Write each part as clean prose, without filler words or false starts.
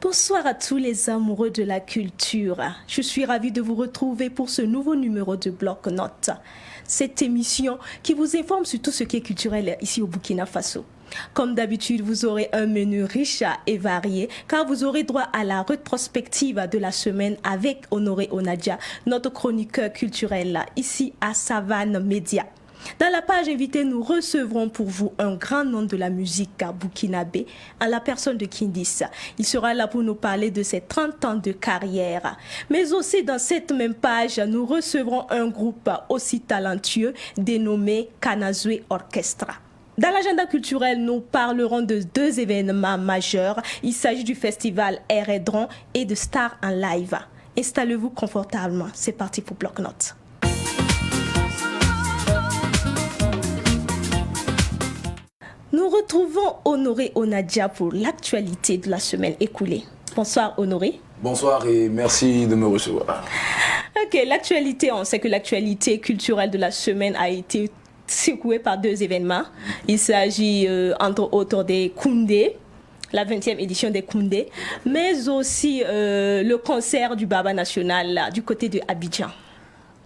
Bonsoir à tous les amoureux de la culture. Je suis ravie de vous retrouver pour ce nouveau numéro de Bloc Notes. Cette émission qui vous informe sur tout ce qui est culturel ici au Burkina Faso. Comme d'habitude, vous aurez un menu riche et varié car vous aurez droit à la rétrospective de la semaine avec Honoré Onadia, notre chroniqueur culturel ici à Savane Média. Dans la page invitée, nous recevrons pour vous un grand nom de la musique burkinabé, à la personne de Kindis. Il sera là pour nous parler de ses 30 ans de carrière. Mais aussi dans cette même page, nous recevrons un groupe aussi talentueux dénommé Kanazwe Orchestra. Dans l'agenda culturel, nous parlerons de deux événements majeurs. Il s'agit du festival Air et Dron et de Star en Live. Installez-vous confortablement. C'est parti pour Bloc Notes. Nous retrouvons Honoré Onadia pour l'actualité de la semaine écoulée. Bonsoir Honoré. Bonsoir et merci de me recevoir. Ok, l'actualité, on sait que l'actualité culturelle de la semaine a été secouée par deux événements. Il s'agit entre autres des Koundé, la 20e édition des Koundé, mais aussi le concert du Baba National là, du côté de Abidjan.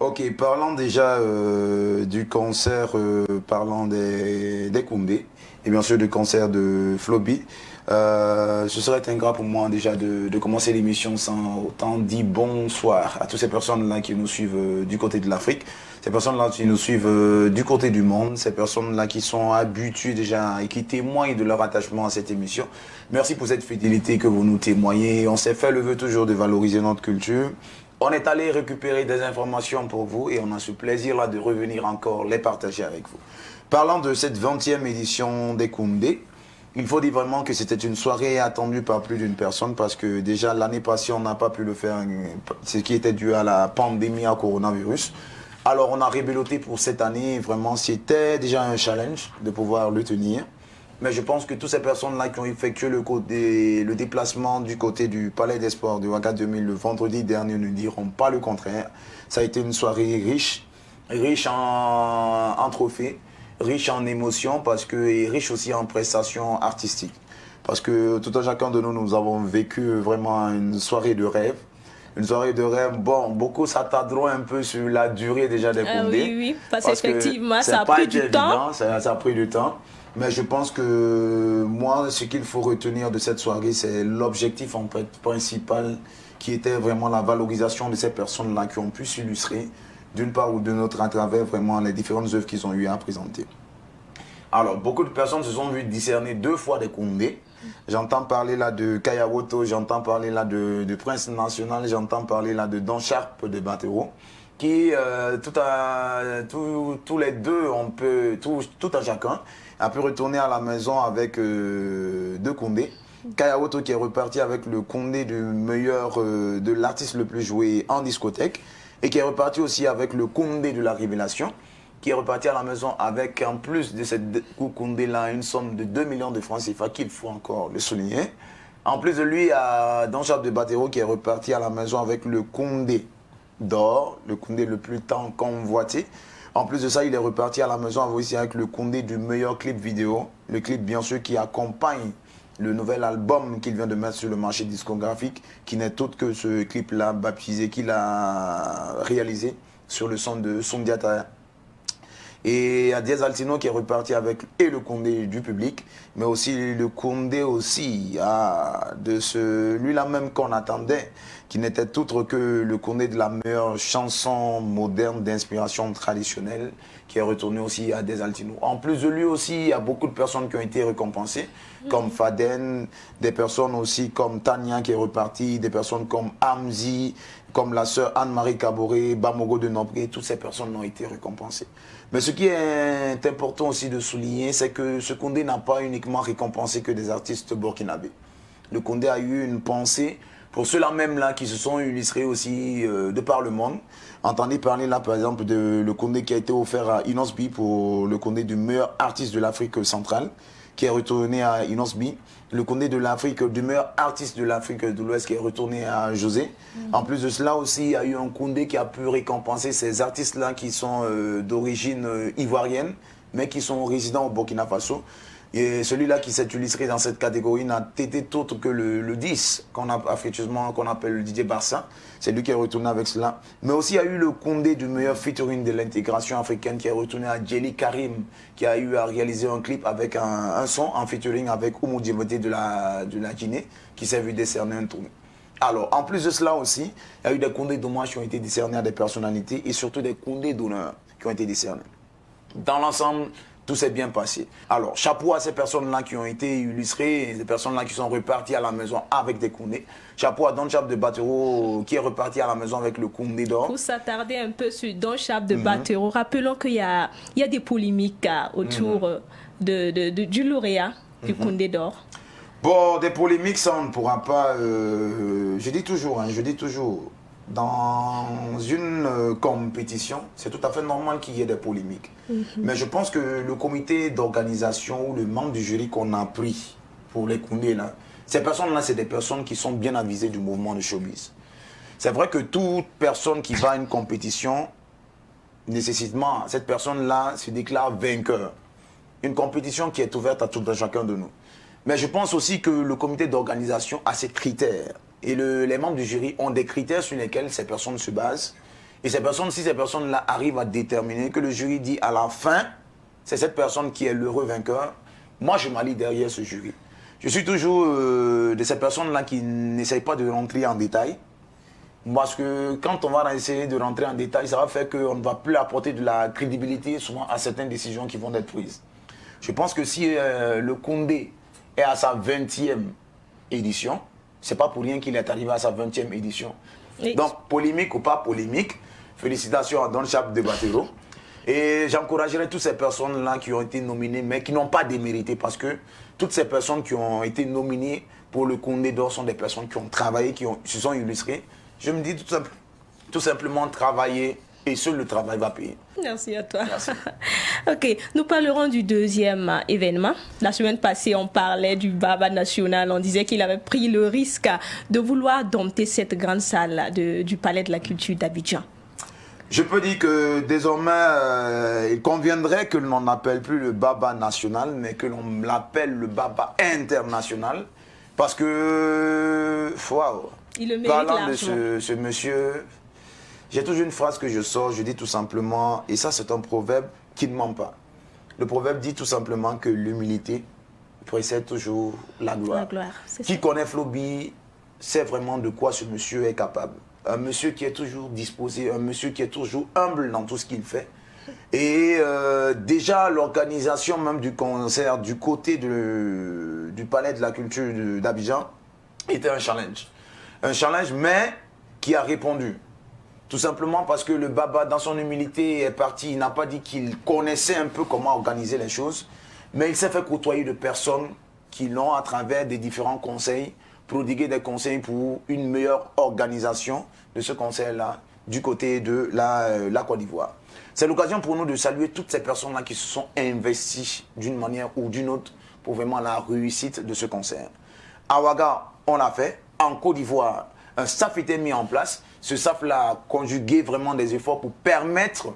Ok, parlant déjà du concert, parlant des Koundé, et bien sûr du concert de Flobi, ce serait ingrat pour moi déjà de commencer l'émission sans autant dire bonsoir à toutes ces personnes-là qui nous suivent du côté de l'Afrique, ces personnes-là qui nous suivent du côté du monde, ces personnes-là qui sont habituées déjà et qui témoignent de leur attachement à cette émission. Merci pour cette fidélité que vous nous témoignez. On s'est fait le vœu toujours de valoriser notre culture. On est allé récupérer des informations pour vous et on a ce plaisir-là de revenir encore les partager avec vous. Parlant de cette 20e édition des Koundé, il faut dire vraiment que c'était une soirée attendue par plus d'une personne parce que déjà l'année passée, on n'a pas pu le faire, ce qui était dû à la pandémie à coronavirus. Alors on a rébelloté pour cette année, vraiment c'était déjà un challenge de pouvoir le tenir. Mais je pense que toutes ces personnes-là qui ont effectué le déplacement du côté du Palais des Sports de Ouaga 2000 le vendredi dernier ne diront pas le contraire. Ça a été une soirée riche en trophées, riche en émotions et riche aussi en prestations artistiques. Parce que tout un chacun de nous, nous avons vécu vraiment une soirée de rêve. Une soirée de rêve, bon, beaucoup s'attarderont un peu sur la durée déjà des Koundé. Oui, parce qu'effectivement, ça a pris du temps. Ça a pris du temps. Mais je pense que moi, ce qu'il faut retenir de cette soirée, c'est l'objectif en fait, principal qui était vraiment la valorisation de ces personnes-là qui ont pu s'illustrer d'une part ou d'une autre à travers vraiment les différentes œuvres qu'ils ont eu à présenter. Alors, beaucoup de personnes se sont vues discerner deux fois des Koundé. J'entends parler là de Kayawoto, j'entends parler là de Prince National, j'entends parler là de Don Sharp de Batero, qui tous les deux, tout un chacun, a pu retourner à la maison avec deux Koundé. Kayawoto qui est reparti avec le Koundé du meilleur, de l'artiste le plus joué en discothèque, et qui est reparti aussi avec le Koundé de la révélation, qui est reparti à la maison avec, en plus de cette Koundé-là, une somme de 2 millions de francs CFA, qu'il faut encore le souligner. En plus de lui, Don Sharp de Batero qui est reparti à la maison avec le Koundé d'or, le Koundé le plus tant convoité. En plus de ça, il est reparti à la maison aussi avec le Koundé du meilleur clip vidéo. Le clip, bien sûr, qui accompagne le nouvel album qu'il vient de mettre sur le marché discographique, qui n'est autre que ce clip-là baptisé qu'il a réalisé sur le son de Sondiata. Et à Diaz Altino qui est reparti avec le Koundé du public, mais aussi le Koundé aussi de celui-là même qu'on attendait, qui n'était autre que le Koundé de la meilleure chanson moderne d'inspiration traditionnelle, qui est retourné aussi à Diaz Altino. En plus de lui aussi, il y a beaucoup de personnes qui ont été récompensées, comme Faden, des personnes aussi comme Tania qui est repartie, des personnes comme Amzi, comme la sœur Anne-Marie Kaboré, Bamogo de Nombré, toutes ces personnes ont été récompensées. Mais ce qui est important aussi de souligner, c'est que ce Koundé n'a pas uniquement récompensé que des artistes burkinabés. Le Koundé a eu une pensée pour ceux-là même là qui se sont illustrés aussi de par le monde. Entendez parler là par exemple de le Koundé qui a été offert à Inosbi pour le Koundé du meilleur artiste de l'Afrique centrale, qui est retourné à Inosbi. Le Koundé de l'Afrique, du meilleur artiste de l'Afrique de l'Ouest qui est retourné à José. En plus de cela aussi, il y a eu un Koundé qui a pu récompenser ces artistes-là qui sont d'origine ivoirienne, mais qui sont résidents au Burkina Faso. Et celui-là qui s'est illustré dans cette catégorie n'a été autre que le 10, qu'on appelle Didier Barça. C'est lui qui est retourné avec cela. Mais aussi, il y a eu le Condé du meilleur featuring de l'intégration africaine qui est retourné à Djeli Karim, qui a eu à réaliser un clip avec un son en featuring avec Oumou Djemete de la Guinée, qui s'est vu décerner un tour. Alors, en plus de cela aussi, il y a eu des Condés d'hommage qui ont été décernés à des personnalités et surtout des Condés d'honneur qui ont été décernés. Dans l'ensemble, tout s'est bien passé. Alors, chapeau à ces personnes-là qui ont été illustrées, ces personnes-là qui sont reparties à la maison avec des Condés. Chapeau à Don Chap de Batero qui est reparti à la maison avec le Condé d'or. Pour s'attarder un peu sur Don Chap de Batero, rappelons qu'il y a des polémiques autour du lauréat du Condé d'or. Bon, des polémiques, ça on ne pourra pas... je dis toujours, dans une compétition, c'est tout à fait normal qu'il y ait des polémiques. Mais je pense que le comité d'organisation ou le membre du jury qu'on a pris pour les Condés, là, ces personnes-là, c'est des personnes qui sont bien avisées du mouvement de showbiz. C'est vrai que toute personne qui va à une compétition, nécessitement, cette personne-là se déclare vainqueur. Une compétition qui est ouverte à tout un chacun de nous. Mais je pense aussi que le comité d'organisation a ses critères. Et les membres du jury ont des critères sur lesquels ces personnes se basent. Et si ces personnes-là arrivent à déterminer que le jury dit à la fin, c'est cette personne qui est l'heureux vainqueur, moi je m'allie derrière ce jury. Je suis toujours de ces personnes-là qui n'essayent pas de rentrer en détail. Parce que quand on va essayer de rentrer en détail, ça va faire qu'on ne va plus apporter de la crédibilité souvent à certaines décisions qui vont être prises. Je pense que si le Condé est à sa 20e édition, c'est pas pour rien qu'il est arrivé à sa 20e édition. Oui. Donc, polémique ou pas polémique, félicitations à Don Chap de Batero. Et j'encouragerai toutes ces personnes-là qui ont été nominées, mais qui n'ont pas démérité, parce que toutes ces personnes qui ont été nominées pour le Condé d'or sont des personnes qui ont travaillé, se sont illustrées. Je me dis tout simplement travailler, et seul le travail va payer. Merci à toi. Merci. Ok, nous parlerons du deuxième événement. La semaine passée, on parlait du Baba National. On disait qu'il avait pris le risque de vouloir dompter cette grande salle du Palais de la Culture d'Abidjan. Je peux dire que désormais, il conviendrait que l'on n'appelle plus le Baba National, mais que l'on l'appelle le Baba International. Parce que, wow, il le mérite parlant de ce monsieur... J'ai toujours une phrase que je sors, je dis tout simplement, et ça c'est un proverbe qui ne ment pas. Le proverbe dit tout simplement que l'humilité précède toujours la gloire. Qui connaît Flobi sait vraiment de quoi ce monsieur est capable. Un monsieur qui est toujours disposé, un monsieur qui est toujours humble dans tout ce qu'il fait. Et déjà l'organisation même du concert du côté du Palais de la Culture d'Abidjan était un challenge. Un challenge mais qui a répondu. Tout simplement parce que le Baba, dans son humilité, est parti. Il n'a pas dit qu'il connaissait un peu comment organiser les choses, mais il s'est fait côtoyer de personnes qui l'ont, à travers des différents conseils, prodigué des conseils pour une meilleure organisation de ce concert-là du côté de la Côte d'Ivoire. C'est l'occasion pour nous de saluer toutes ces personnes-là qui se sont investies d'une manière ou d'une autre pour vraiment la réussite de ce concert. À Ouaga, on l'a fait. En Côte d'Ivoire, un staff était mis en place. Ce staff-là a conjugué vraiment des efforts pour permettre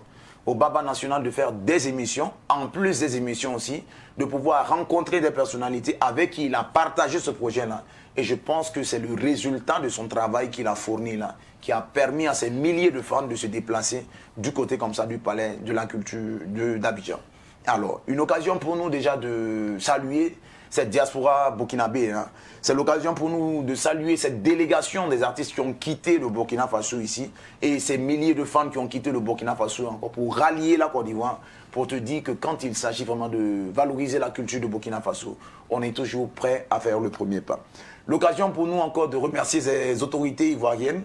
au Baba National de faire des émissions, en plus des émissions aussi, de pouvoir rencontrer des personnalités avec qui il a partagé ce projet-là. Et je pense que c'est le résultat de son travail qu'il a fourni là, qui a permis à ces milliers de fans de se déplacer du côté comme ça du Palais de la Culture d'Abidjan. Alors, une occasion pour nous déjà de saluer cette diaspora burkinabé. Hein. C'est l'occasion pour nous de saluer cette délégation des artistes qui ont quitté le Burkina Faso ici et ces milliers de fans qui ont quitté le Burkina Faso encore pour rallier la Côte d'Ivoire, pour te dire que quand il s'agit vraiment de valoriser la culture du Burkina Faso, on est toujours prêt à faire le premier pas. L'occasion pour nous encore de remercier ces autorités ivoiriennes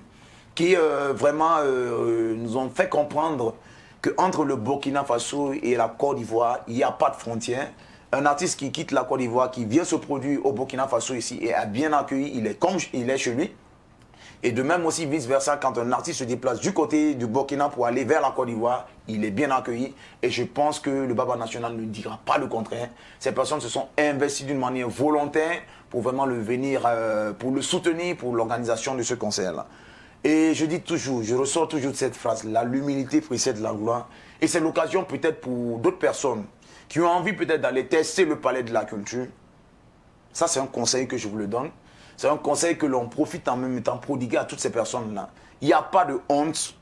qui vraiment nous ont fait comprendre qu'entre le Burkina Faso et la Côte d'Ivoire, il n'y a pas de frontières. Un artiste qui quitte la Côte d'Ivoire, qui vient se produire au Burkina Faso ici et est bien accueilli, il est comme il est chez lui. Et de même aussi vice-versa, quand un artiste se déplace du côté du Burkina pour aller vers la Côte d'Ivoire, il est bien accueilli. Et je pense que le Baba National ne dira pas le contraire. Ces personnes se sont investies d'une manière volontaire pour vraiment le venir, pour le soutenir pour l'organisation de ce concert-là. Et je dis toujours, je ressors toujours de cette phrase, l'humilité précède la gloire. Et c'est l'occasion peut-être pour d'autres personnes qui ont envie peut-être d'aller tester le palais de la culture, ça c'est un conseil que je vous le donne. C'est un conseil que l'on profite en même temps prodiguer à toutes ces personnes-là. Il n'y a pas de honte.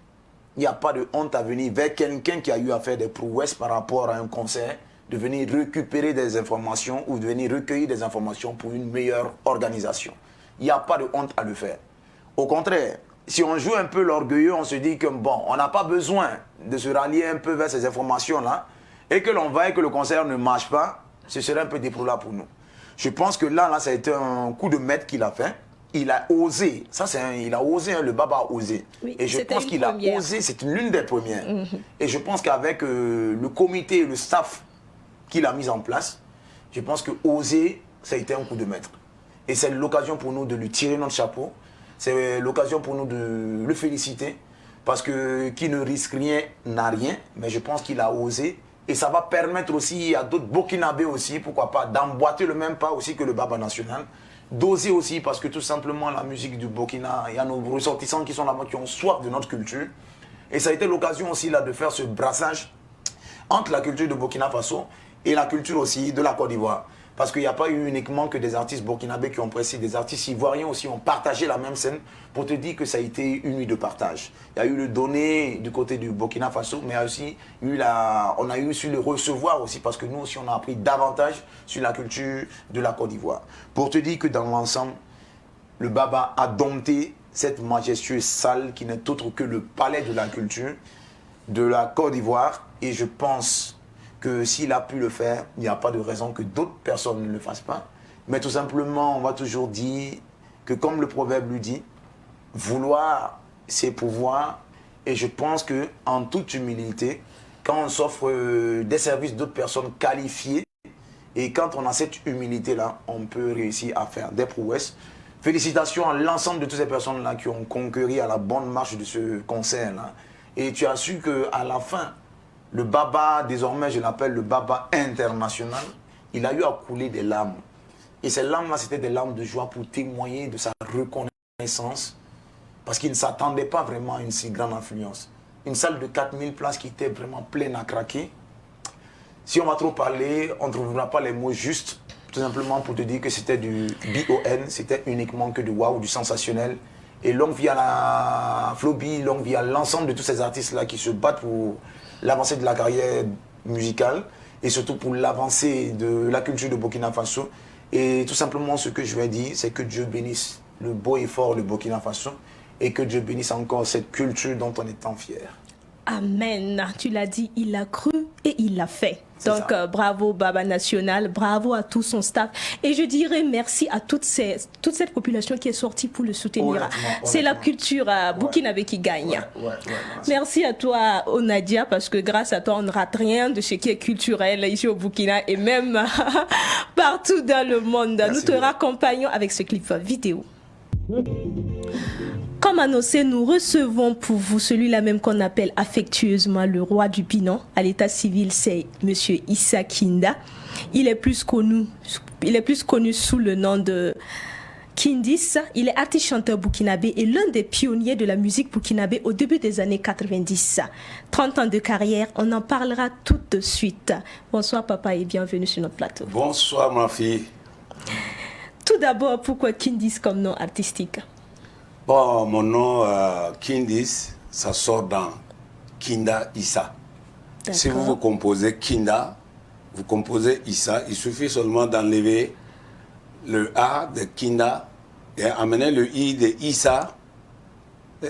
Il n'y a pas de honte à venir vers quelqu'un qui a eu à faire des prouesses par rapport à un concert, de venir récupérer des informations ou de venir recueillir des informations pour une meilleure organisation. Il n'y a pas de honte à le faire. Au contraire, si on joue un peu l'orgueilleux, on se dit que bon, on n'a pas besoin de se rallier un peu vers ces informations-là et que l'on va et que le concert ne marche pas, ce serait un peu déplorable pour nous. Je pense que là, ça a été un coup de maître qu'il a fait. Il a osé, il a osé, le Baba a osé. Oui, et je pense qu'il a osé, c'est l'une des premières. Et je pense qu'avec le comité et le staff qu'il a mis en place, je pense que oser, ça a été un coup de maître. Et c'est l'occasion pour nous de lui tirer notre chapeau. C'est l'occasion pour nous de le féliciter. Parce que qui ne risque rien n'a rien. Mais je pense qu'il a osé. Et ça va permettre aussi à d'autres Burkinabés aussi, pourquoi pas, d'emboîter le même pas aussi que le Baba national. D'oser aussi, parce que tout simplement, la musique du Burkina, il y a nos ressortissants qui sont là-bas, qui ont soif de notre culture. Et ça a été l'occasion aussi là de faire ce brassage entre la culture de Burkina Faso et la culture aussi de la Côte d'Ivoire. Parce qu'il n'y a pas eu uniquement que des artistes burkinabés qui ont pressé, des artistes ivoiriens aussi ont partagé la même scène pour te dire que ça a été une nuit de partage. Il y a eu le donner du côté du Burkina Faso, mais aussi on a eu su le recevoir aussi parce que nous aussi on a appris davantage sur la culture de la Côte d'Ivoire. Pour te dire que dans l'ensemble, le Baba a dompté cette majestueuse salle qui n'est autre que le palais de la culture de la Côte d'Ivoire et je pense que s'il a pu le faire, il n'y a pas de raison que d'autres personnes ne le fassent pas. Mais tout simplement, on va toujours dire que comme le proverbe lui dit, vouloir, c'est pouvoir. Et je pense qu'en toute humilité, quand on s'offre des services d'autres personnes qualifiées, et quand on a cette humilité-là, on peut réussir à faire des prouesses. Félicitations à l'ensemble de toutes ces personnes-là qui ont conquéri à la bonne marche de ce concert-là. Et tu as su qu'à la fin, le Baba, désormais je l'appelle le Baba international, il a eu à couler des larmes. Et ces larmes-là, c'était des larmes de joie pour témoigner de sa reconnaissance. Parce qu'il ne s'attendait pas vraiment à une si grande influence. Une salle de 4000 places qui était vraiment pleine à craquer. Si on va trop parler, on ne trouvera pas les mots justes. Tout simplement pour te dire que c'était du BON, c'était uniquement que du wow, du sensationnel. Et longue vie à la Floby, longue vie à l'ensemble de tous ces artistes-là qui se battent pour l'avancée de la carrière musicale et surtout pour l'avancée de la culture de Burkina Faso. Et tout simplement, ce que je vais dire, c'est que Dieu bénisse le beau et fort de Burkina Faso et que Dieu bénisse encore cette culture dont on est tant fier. Amen. Tu l'as dit, il a cru et il l'a fait. Donc, bravo Baba National, bravo à tout son staff. Et je dirais merci à toute cette population qui est sortie pour le soutenir. C'est la culture burkinabé qui gagne. Merci à toi, Onadia, parce que grâce à toi, on ne rate rien de ce qui est culturel ici au Burkina et même partout dans le monde. Nous te raccompagnons avec ce clip vidéo. Comme annoncé, nous recevons pour vous celui-là même qu'on appelle affectueusement le roi du Pinon. À l'état civil, c'est Monsieur Issa Kinda. Il est plus connu sous le nom de Kindis. Il est artiste-chanteur burkinabé et l'un des pionniers de la musique burkinabé au début des années 90. 30 ans de carrière, on en parlera tout de suite. Bonsoir papa et bienvenue sur notre plateau. Bonsoir ma fille. Tout d'abord, pourquoi Kindis comme nom artistique? Bon, mon nom Kindis, ça sort dans Kinda Issa. Si vous composez Kinda, vous composez Issa, il suffit seulement d'enlever le A de Kinda et amener le I de Issa.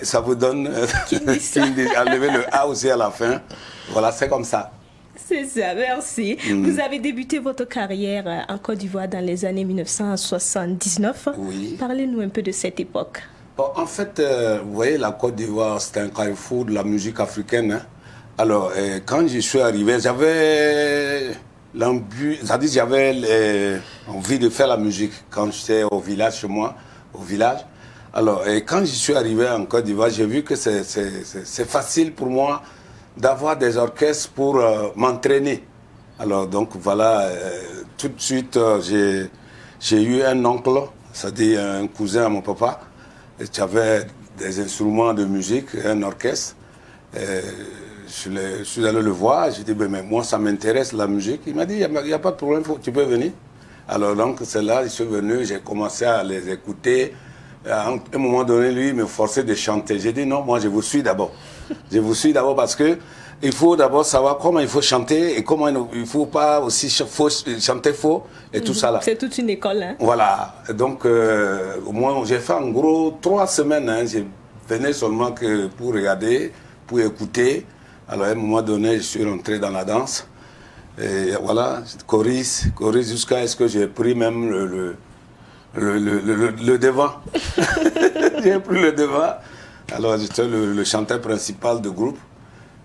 Ça vous donne Kindis, enlever le A aussi à la fin. Voilà, c'est comme ça. C'est ça, merci. Vous avez débuté votre carrière en Côte d'Ivoire dans les années 1979. Oui. Parlez-nous un peu de cette époque. Bon, en fait, vous voyez, la Côte d'Ivoire, c'est un carrefour de la musique africaine. Hein. Alors, quand je suis arrivé, j'avais envie de faire la musique quand j'étais au village, chez moi, au village. Alors, quand je suis arrivé en Côte d'Ivoire, j'ai vu que c'est facile pour moi d'avoir des orchestres pour m'entraîner. Alors, donc, voilà, tout de suite, j'ai eu un oncle, c'est-à-dire un cousin à mon papa, qui avait des instruments de musique, un orchestre. je suis allé le voir, j'ai dit, mais moi ça m'intéresse la musique. Il m'a dit, il n'y a pas de problème, tu peux venir. Alors donc c'est là, je suis venu, j'ai commencé à les écouter. À un moment donné, lui, il me forçait de chanter. J'ai dit, non, moi je vous suis d'abord. Je vous suis d'abord parce que il faut d'abord savoir comment il faut chanter et comment il ne faut pas aussi chanter faux et tout ça là. C'est toute une école. Hein? Voilà, donc moi j'ai fait en gros 3 semaines, hein. Je venais seulement que pour regarder, pour écouter. Alors à un moment donné, je suis rentré dans la danse. Et voilà, chorus jusqu'à ce que j'ai pris même le devant. J'ai pris le devant. Alors j'étais le chanteur principal du groupe.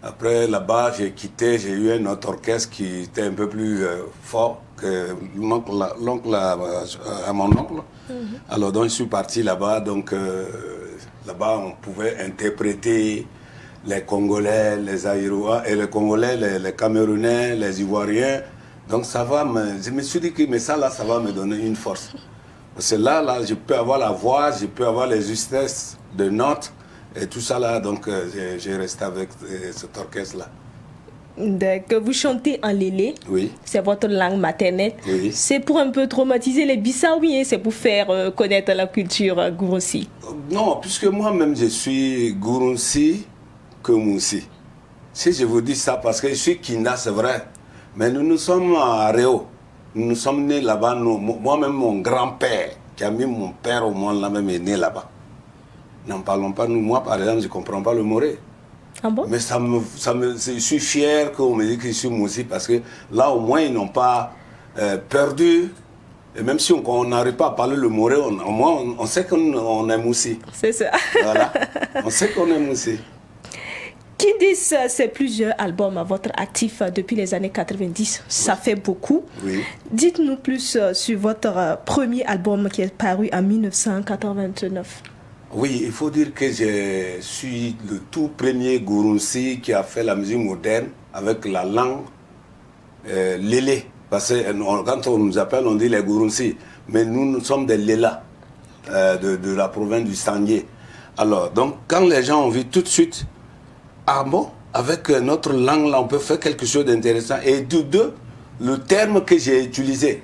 Après là-bas, j'ai quitté, j'ai eu un autre orchestre qui était un peu plus fort que l'oncle à mon oncle. Alors donc je suis parti là-bas, donc là-bas on pouvait interpréter les Congolais, les Aïrois, et les Congolais, les Camerounais, les Ivoiriens. Donc ça va je me suis dit que mais ça là, ça va me donner une force. Parce que là, je peux avoir la voix, je peux avoir les justesses de notes. Et tout ça là, donc j'ai resté avec cet orchestre-là. D'accord. Vous chantez en lélé. Oui. C'est votre langue maternelle. Oui. C'est pour un peu traumatiser les Bissaouis, c'est pour faire connaître la culture Gouroussi. Non, puisque moi-même je suis Gouroussi que Moussi. Si je vous dis ça, parce que je suis Kinda, c'est vrai. Mais nous sommes à Réo. Nous sommes nés là-bas. Moi-même, mon grand-père, qui a mis mon père au monde là-même, est né là-bas. N'en parlons pas, nous. Moi, par exemple, je ne comprends pas le moré. Ah bon? Mais je suis fier qu'on me dise que je suis Moussi parce que là, au moins, ils n'ont pas perdu. Et même si on n'arrive pas à parler le moré, au moins, on sait qu'on est Moussi. C'est ça. Voilà. On sait qu'on est Moussi. Kindis, c'est plusieurs albums à votre actif depuis les années 90. Ça fait beaucoup. Oui. Dites-nous plus sur votre premier album qui est paru en 1989. Oui, il faut dire que je suis le tout premier Gouroussi qui a fait la musique moderne avec la langue lélé. Parce que quand on nous appelle, on dit les Gouroussi. Mais nous sommes des Lélas de la province du Sangé. Alors, donc, quand les gens ont vu tout de suite, ah bon, avec notre langue là, on peut faire quelque chose d'intéressant. Et deux, le terme que j'ai utilisé,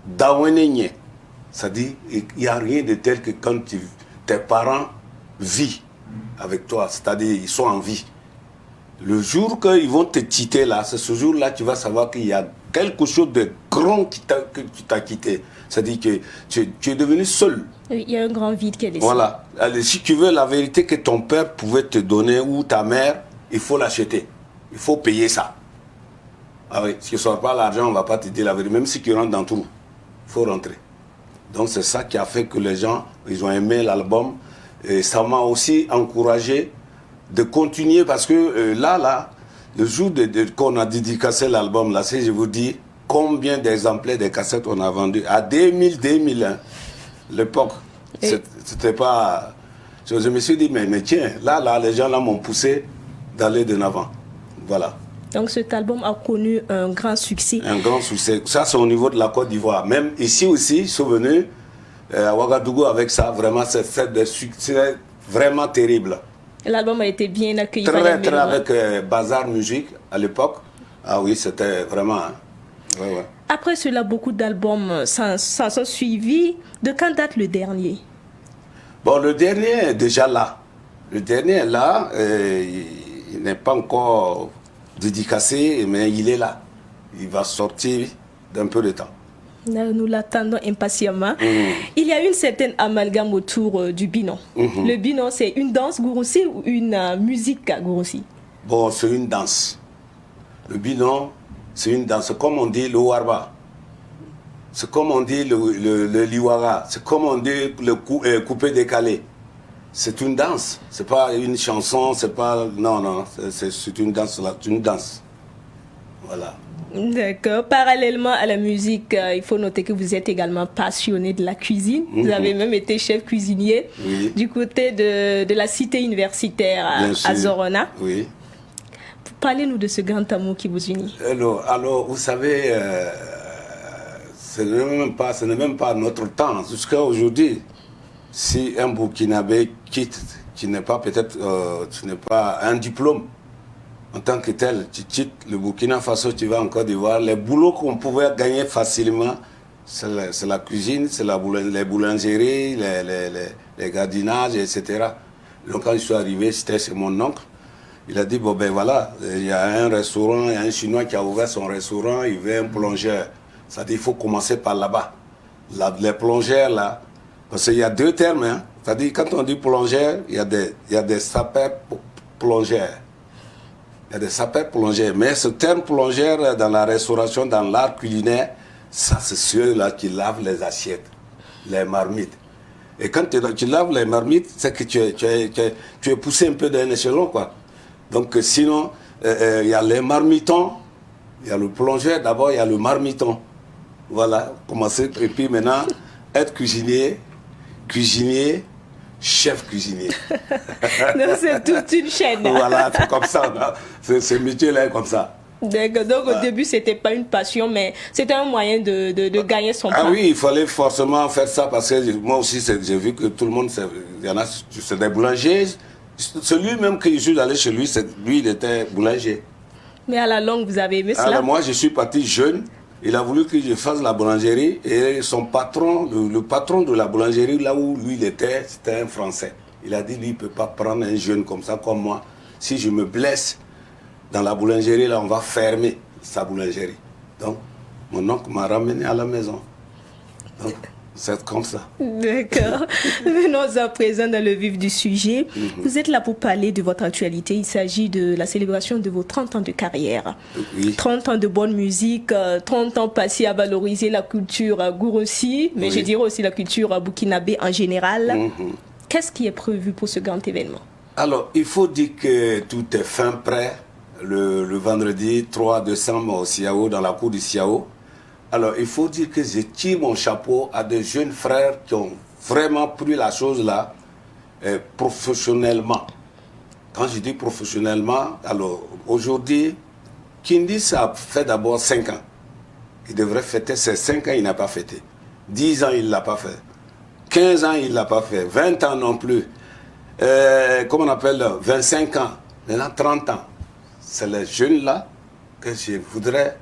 Dawenenye, ça dit, il n'y a rien de tel que quand tes parents vivent avec toi, c'est-à-dire ils sont en vie. Le jour qu'ils vont te quitter là, c'est ce jour-là que tu vas savoir qu'il y a quelque chose de grand que tu t'as quitté. C'est-à-dire que tu es devenu seul. Il y a un grand vide qui est laissé. Voilà. Allez, si tu veux la vérité que ton père pouvait te donner ou ta mère, il faut l'acheter. Il faut payer ça. Ah oui, si tu ne sors pas l'argent, on ne va pas te dire la vérité. Même si tu rentres dans tout, il faut rentrer. Donc c'est ça qui a fait que les gens, ils ont aimé l'album. Et ça m'a aussi encouragé de continuer parce que là, le jour qu'on a dédicacé l'album, là, si je vous dis combien d'exemplaires des cassettes on a vendu à 2001, l'époque, c'était pas... Je me suis dit, mais tiens, là, les gens là m'ont poussé d'aller de l'avant. Voilà. Donc cet album a connu un grand succès. Un grand succès. Ça, c'est au niveau de la Côte d'Ivoire. Même ici aussi, je suis venu à Ouagadougou avec ça. Vraiment, c'est des succès vraiment terribles. L'album a été bien accueilli très, par les très avec Bazar Musique à l'époque. Ah oui, c'était vraiment... Hein. Ouais, ouais. Après cela, beaucoup d'albums s'en sont suivis. De quand date le dernier? Bon, le dernier est déjà là. Le dernier est là. Il n'est pas encore dédicacé, mais il est là. Il va sortir d'un peu de temps. Nous l'attendons impatiemment. Il y a une certaine amalgame autour du Binon. Le Binon, c'est une danse Gouroussi ou une musique Gouroussi? Bon, c'est une danse. Le Binon, c'est une danse. C'est comme on dit le Warba. C'est comme on dit le Liwara. C'est comme on dit le coupé décalé. C'est une danse. C'est pas une chanson. C'est pas... Non. C'est une danse. C'est une danse. Voilà. D'accord. Parallèlement à la musique, il faut noter que vous êtes également passionné de la cuisine. Vous avez même été chef cuisinier du côté de la cité universitaire à Zorona. Oui. Parlez-nous de ce grand amour qui vous unit. Alors vous savez, ce n'est même pas notre temps. Jusqu'à aujourd'hui, si un Burkinabé quitte, tu n'es pas peut-être, tu n'es pas un diplôme. en tant que tel, tu quittes le Burkina Faso, tu vas en Côte d'Ivoire. Les boulots qu'on pouvait gagner facilement, c'est la cuisine, c'est les boulangeries, les gardinages, etc. Donc quand je suis arrivé, c'était chez mon oncle. Il a dit, bon ben voilà, il y a un restaurant, il y a un Chinois qui a ouvert son restaurant, il veut un plongeur. Ça dit, il faut commencer par là-bas. Les plongeurs là, parce qu'il y a deux termes, hein. C'est-à-dire quand on dit plongeur, il y a des sapeurs plongeurs. Il y a des sapeurs plongeurs. Mais ce terme plongeur dans la restauration, dans l'art culinaire, ça c'est ceux-là qui lavent les assiettes, les marmites. Et quand tu laves les marmites, c'est que tu es poussé un peu d'un échelon, quoi. Donc sinon, il y a les marmitons, il y a le plongeur d'abord, il y a le marmiton. Voilà, commencer, et puis maintenant, être cuisinier, chef cuisinier. Donc c'est toute une chaîne. Voilà, c'est comme ça, ce métier-là est comme ça. D'accord. Donc au début, c'était pas une passion, mais c'était un moyen de gagner son pain. Ah oui, il fallait forcément faire ça parce que moi aussi, j'ai vu que tout le monde, il y en a, c'est des boulangers. Celui même que je suis allé chez lui, lui, il était boulanger. Mais à la longue, vous avez aimé cela? Alors moi, je suis parti jeune. Il a voulu que je fasse la boulangerie et son patron, le patron de la boulangerie, là où lui il était, c'était un Français. Il a dit, lui, il ne peut pas prendre un jeune comme ça, comme moi. Si je me blesse dans la boulangerie, là, on va fermer sa boulangerie. Donc, mon oncle m'a ramené à la maison. Donc, c'est comme ça. D'accord. Venons à présent dans le vif du sujet. Vous êtes là pour parler de votre actualité. Il s'agit de la célébration de vos 30 ans de carrière. Oui. 30 ans de bonne musique, 30 ans passés à valoriser la culture gourossi, mais je dirais aussi la culture burkinabé en général. Qu'est-ce qui est prévu pour ce grand événement? Alors, il faut dire que tout est fin prêt le vendredi 3 décembre au Siao, dans la cour du Siao. Alors, il faut dire que je tire mon chapeau à des jeunes frères qui ont vraiment pris la chose là professionnellement. Quand je dis professionnellement, alors aujourd'hui, Kindis a fait d'abord 5 ans. Il devrait fêter ses 5 ans, il n'a pas fêté. 10 ans, il ne l'a pas fait. 15 ans, il ne l'a pas fait. 20 ans non plus. Comment on appelle 25 ans. Maintenant, 30 ans. C'est les jeunes là que je voudrais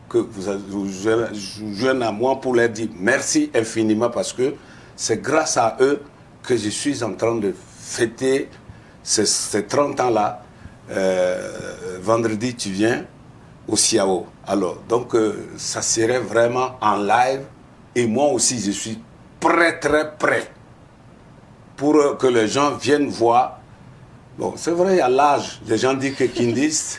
que vous joignez à moi pour leur dire merci infiniment parce que c'est grâce à eux que je suis en train de fêter ces 30 ans-là. Vendredi, tu viens au Siao. Alors, donc, ça serait vraiment en live. Et moi aussi, je suis très prêt pour que les gens viennent voir. Bon, c'est vrai, il y a l'âge. Les gens disent que Kindis,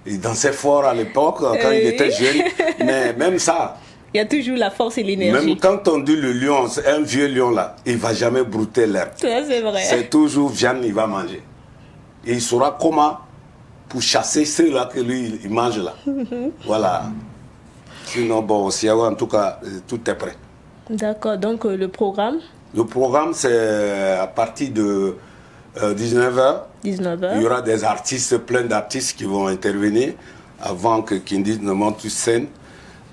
il dansait fort à l'époque, quand il était jeune. Mais même ça... Il y a toujours la force et l'énergie. Même quand on dit le lion, c'est un vieux lion là, il ne va jamais brouter l'herbe. Ça, c'est vrai. C'est toujours viande, il va manger. Et il saura comment pour chasser ceux-là que lui, il mange là. Voilà. Sinon, bon, aussi, en tout cas, tout est prêt. D'accord, donc le programme? Le programme, c'est à partir de 19h. 19h. Il y aura des artistes, plein d'artistes qui vont intervenir avant que Kindis ne monte sur scène.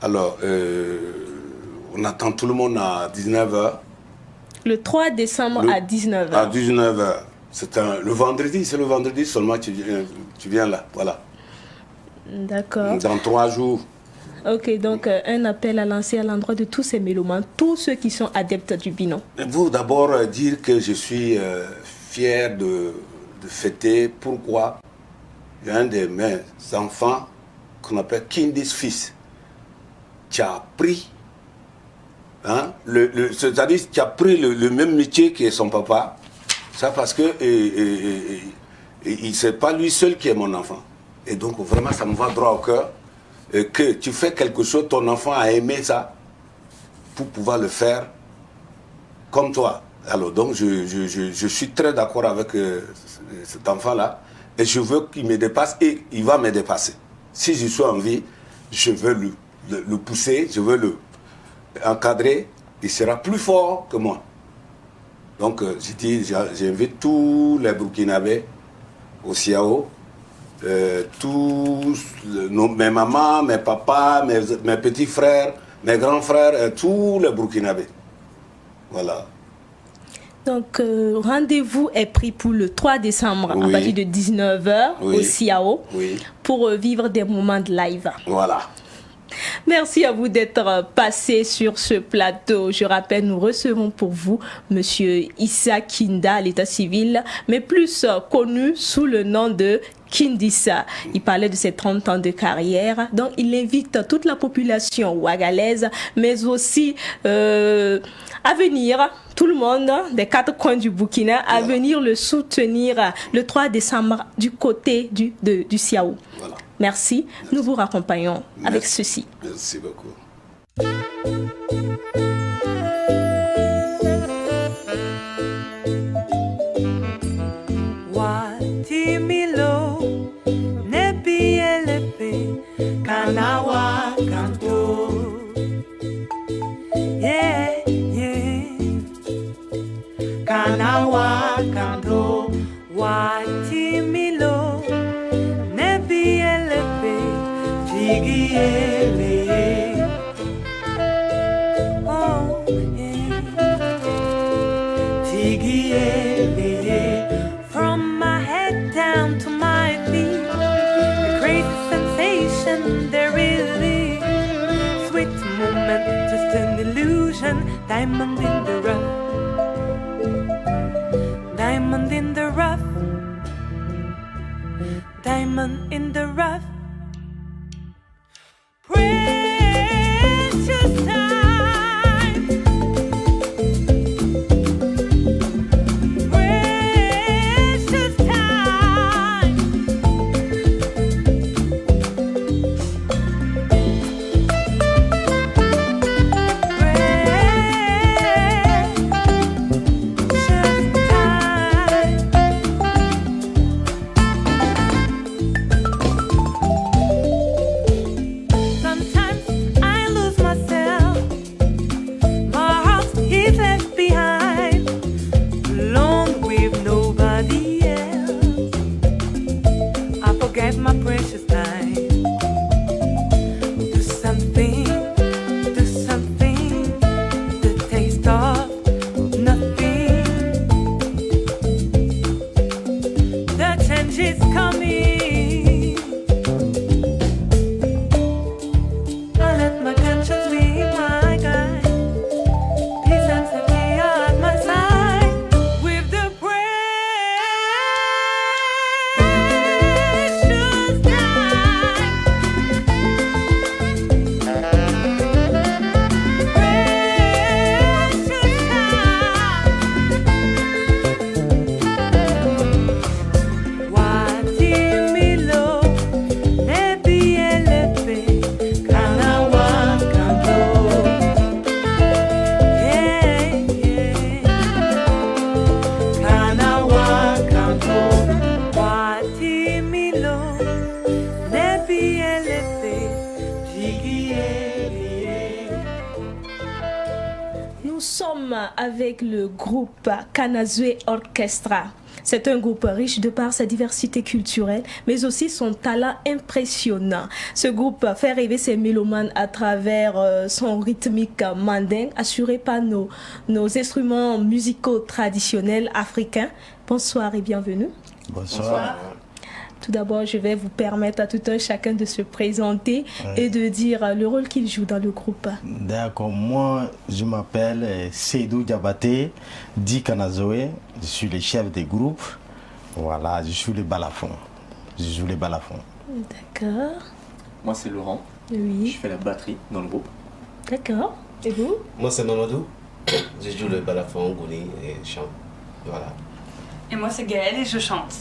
Alors, on attend tout le monde à 19h. Le 3 décembre à 19h. À 19h. C'est le vendredi seulement tu viens là. Voilà. D'accord. Dans 3 jours. Ok, donc un appel à lancer à l'endroit de tous ces mélomanes, tous ceux qui sont adeptes du binon. Vous d'abord dire que je suis fier de fêter. Pourquoi? Il y a un de mes enfants qu'on appelle Kindis fils qui a appris, hein, c'est-à-dire qui a pris le même métier que son papa. Ça parce que c'est pas lui seul qui est mon enfant. Et donc vraiment ça me va droit au cœur. Que tu fais quelque chose, ton enfant a aimé ça pour pouvoir le faire comme toi. Alors donc je suis très d'accord avec cet enfant-là et je veux qu'il me dépasse et il va me dépasser. Si je suis en vie, je veux le pousser, je veux le encadrer, il sera plus fort que moi. Donc j'invite tous les Burkinabés au Siao. Tous mes mamans, mes papas, mes petits frères, mes grands frères, tous les Burkinabés. Voilà. Donc, rendez-vous est pris pour le 3 décembre à partir de 19h au CIAO pour vivre des moments de live. Voilà. Merci à vous d'être passé sur ce plateau. Je rappelle, nous recevons pour vous Monsieur Issa Kinda à l'état civil, mais plus connu sous le nom de Kindissa. Il parlait de ses 30 ans de carrière. Donc, il invite toute la population ouagalaise, mais aussi à venir, tout le monde des 4 coins du Burkina, à venir le soutenir le 3 décembre du côté du CIAO. Voilà. Merci. Nous vous raccompagnons avec ceci. Merci beaucoup. Kanawa kanto, yeah, yeah. Kanawa kanto, wati milo, nebi elepe, tigi ele. Oh, yeah. Tigi ele. From my head down to my feet. There really sweet moment, just an illusion. Diamond in the rough, diamond in the rough, diamond in the rough. Precious time, precious time. Avec le groupe Kanazwe Orchestra. C'est un groupe riche de par sa diversité culturelle, mais aussi son talent impressionnant. Ce groupe fait rêver ses mélomanes à travers son rythmique mandingue, assuré par nos instruments musicaux traditionnels africains. Bonsoir et bienvenue. Bonsoir. Tout d'abord, je vais vous permettre à tout un chacun de se présenter et de dire le rôle qu'il joue dans le groupe. D'accord, moi je m'appelle Seydou Diabaté, dit Kanazwe, je suis le chef des groupes. Voilà, je suis le balafon. Je joue le balafon. D'accord. Moi c'est Laurent. Oui. Je fais la batterie dans le groupe. D'accord. Et vous? Moi c'est Mamadou. Je joue le balafon, gouni et chante. Voilà. Et moi c'est Gaëlle et je chante.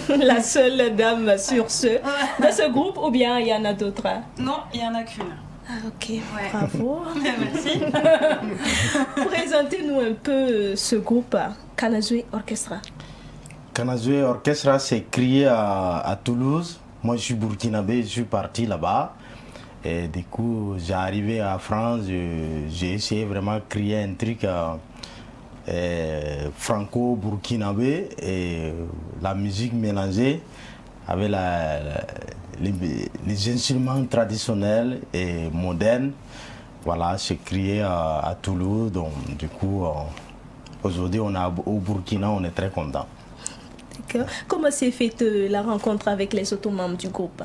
La seule dame dans ce groupe ou bien il y en a d'autres? Non, il n'y en a qu'une. Ah ok, bravo. Merci. Présentez-nous un peu ce groupe Kanazwe Orchestra. Kanazwe Orchestra s'est créé à Toulouse. Moi je suis burkinabé, je suis parti là-bas. Et du coup j'ai arrivé à France, j'ai essayé vraiment de créer un truc franco-burkinabé et la musique mélangée avec les instruments traditionnels et modernes. Voilà, c'est créé à Toulouse, donc du coup Aujourd'hui, au Burkina, on est très content. D'accord. Comment s'est faite la rencontre avec les autres membres du groupe?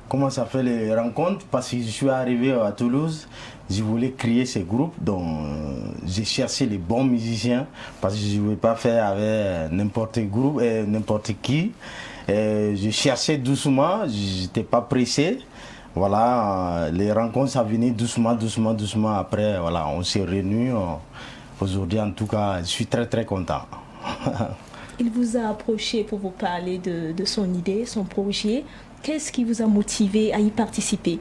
Comment ça fait les rencontres? Parce que je suis arrivé à Toulouse, je voulais créer ce groupe, donc j'ai cherché les bons musiciens parce que je ne voulais pas faire avec n'importe quel groupe et n'importe qui. Et je cherchais doucement, je n'étais pas pressé. Voilà, les rencontres ça venait doucement. Après, voilà, on s'est réunis. Aujourd'hui, en tout cas, je suis très très content. Il vous a approché pour vous parler de son idée, son projet. Qu'est-ce qui vous a motivé à y participer?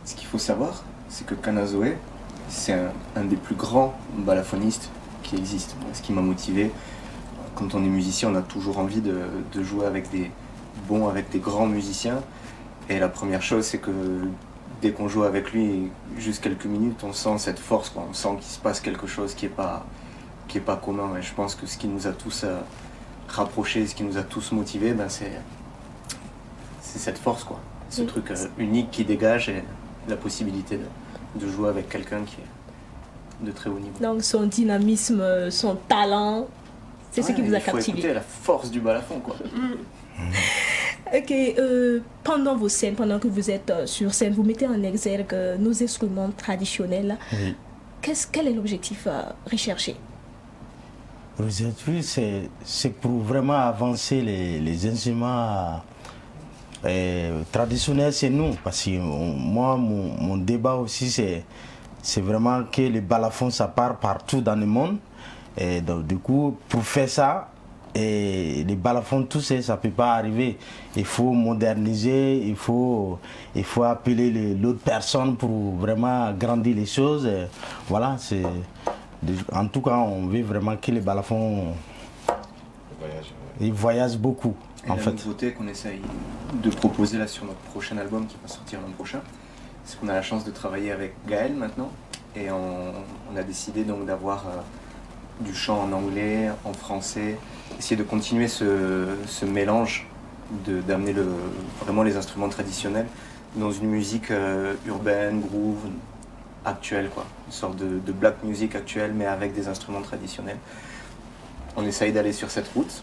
Ce qu'il faut savoir, c'est que Kanazoe, c'est un des plus grands balafoninistes qui existent. Ce qui m'a motivé, quand on est musicien, on a toujours envie de jouer avec des grands musiciens. Et la première chose, c'est que dès qu'on joue avec lui, juste quelques minutes, on sent cette force, quoi. On sent qu'il se passe quelque chose qui est pas commun. Et je pense que ce qui nous a tous rapprochés, ce qui nous a tous motivés, c'est cette force, quoi. Ce truc unique qui dégage et la possibilité de jouer avec quelqu'un qui est de très haut niveau. Donc son dynamisme, son talent, c'est ce qui vous a captivé. Il faut écouter la force du balafon, quoi. Ok, pendant vos scènes, pendant que vous êtes sur scène, vous mettez en exergue nos instruments traditionnels. Oui. Quel est l'objectif recherché? L'objectif, c'est pour vraiment avancer les instruments traditionnels chez nous. Parce que moi, mon débat aussi, c'est vraiment que les balafons, ça part partout dans le monde. Et donc, du coup, pour faire ça, et les balafons, tout ça ne peut pas arriver. Il faut moderniser, il faut appeler l'autre personne pour vraiment agrandir les choses. Et voilà, en tout cas, on veut vraiment que les balafons voyagent beaucoup. Et la nouveauté qu'on essaye de proposer là sur notre prochain album qui va sortir l'an prochain, c'est qu'on a la chance de travailler avec Gaël maintenant. Et on a décidé donc d'avoir du chant en anglais, en français, essayer de continuer ce mélange, d'amener vraiment les instruments traditionnels dans une musique urbaine, groove, actuelle, quoi. Une sorte de black music actuelle, mais avec des instruments traditionnels. On essaye d'aller sur cette route.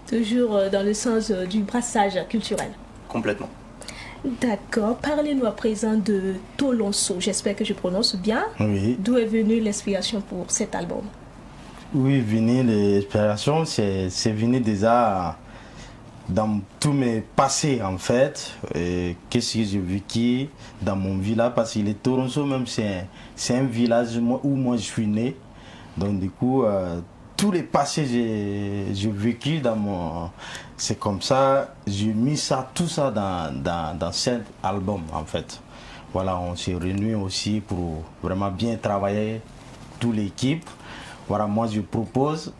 Toujours dans le sens du brassage culturel. Complètement. D'accord. Parlez-nous à présent de Tolonso. J'espère que je prononce bien. Oui. D'où est venue l'inspiration pour cet album? Oui, l'inspiration, c'est venu déjà dans tous mes passés en fait. Qu'est-ce que j'ai vécu dans mon village, parce que les Tolonso même c'est un village où moi je suis né. Donc du coup, tous les passés j'ai vécu dans mon... C'est comme ça, j'ai mis tout ça dans cet album en fait. Voilà, on s'est réunis aussi pour vraiment bien travailler, toute l'équipe. Voilà, moi je propose,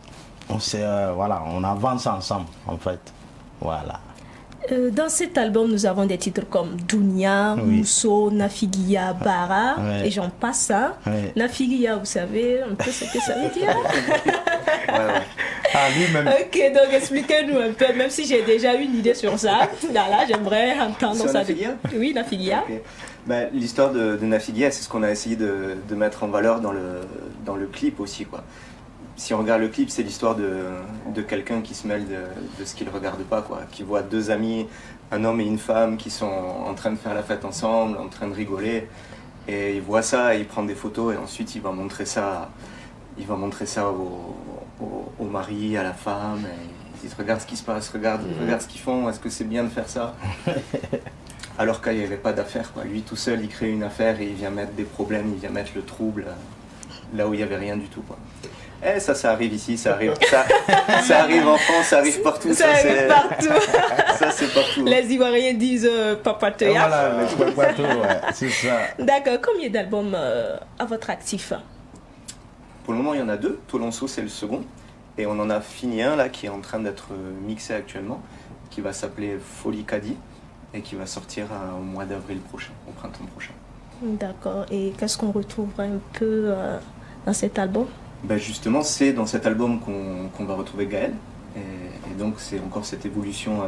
on avance ensemble en fait. Voilà. Dans cet album, nous avons des titres comme Dunia, Oui. Mousso, Nafigia, Bara, Ouais. et j'en passe. Hein. Ouais. Nafigia, vous savez un peu ce que ça veut dire? Ouais. Ah, lui-même. Ok, donc expliquez-nous un peu, même si j'ai déjà une idée sur ça. Là, j'aimerais entendre Sur ça. Nafigia? Oui, Nafigia. Ok. L'histoire de Nafigia, c'est ce qu'on a essayé de mettre en valeur dans le clip aussi, quoi. Si on regarde le clip, c'est l'histoire de quelqu'un qui se mêle de ce qu'il ne regarde pas, quoi. Qui voit deux amis, un homme et une femme, qui sont en train de faire la fête ensemble, en train de rigoler. Et il voit ça, et il prend des photos, et ensuite il va montrer ça au mari, à la femme. Et il dit, regarde ce qui se passe, regarde ce qu'ils font, est-ce que c'est bien de faire ça? Alors qu'il n'y avait pas d'affaire, quoi. Lui tout seul, il crée une affaire et il vient mettre des problèmes, il vient mettre le trouble là où il n'y avait rien du tout, quoi. Eh, ça arrive ici, ça arrive en France, ça arrive partout. Ça arrive partout. Ça, c'est partout. Les Ivoiriens disent Papa Toya. Voilà, les Papato, ouais, c'est ça. D'accord. Combien d'albums à votre actif? Pour le moment, il y en a 2. Tolonso, c'est le second. Et on en a fini un là qui est en train d'être mixé actuellement, qui va s'appeler Folie Kadi et qui va sortir au mois d'avril prochain, au printemps prochain. D'accord. Et qu'est-ce qu'on retrouvera un peu dans cet album? Justement, c'est dans cet album qu'on va retrouver Gaël. Et donc, c'est encore cette évolution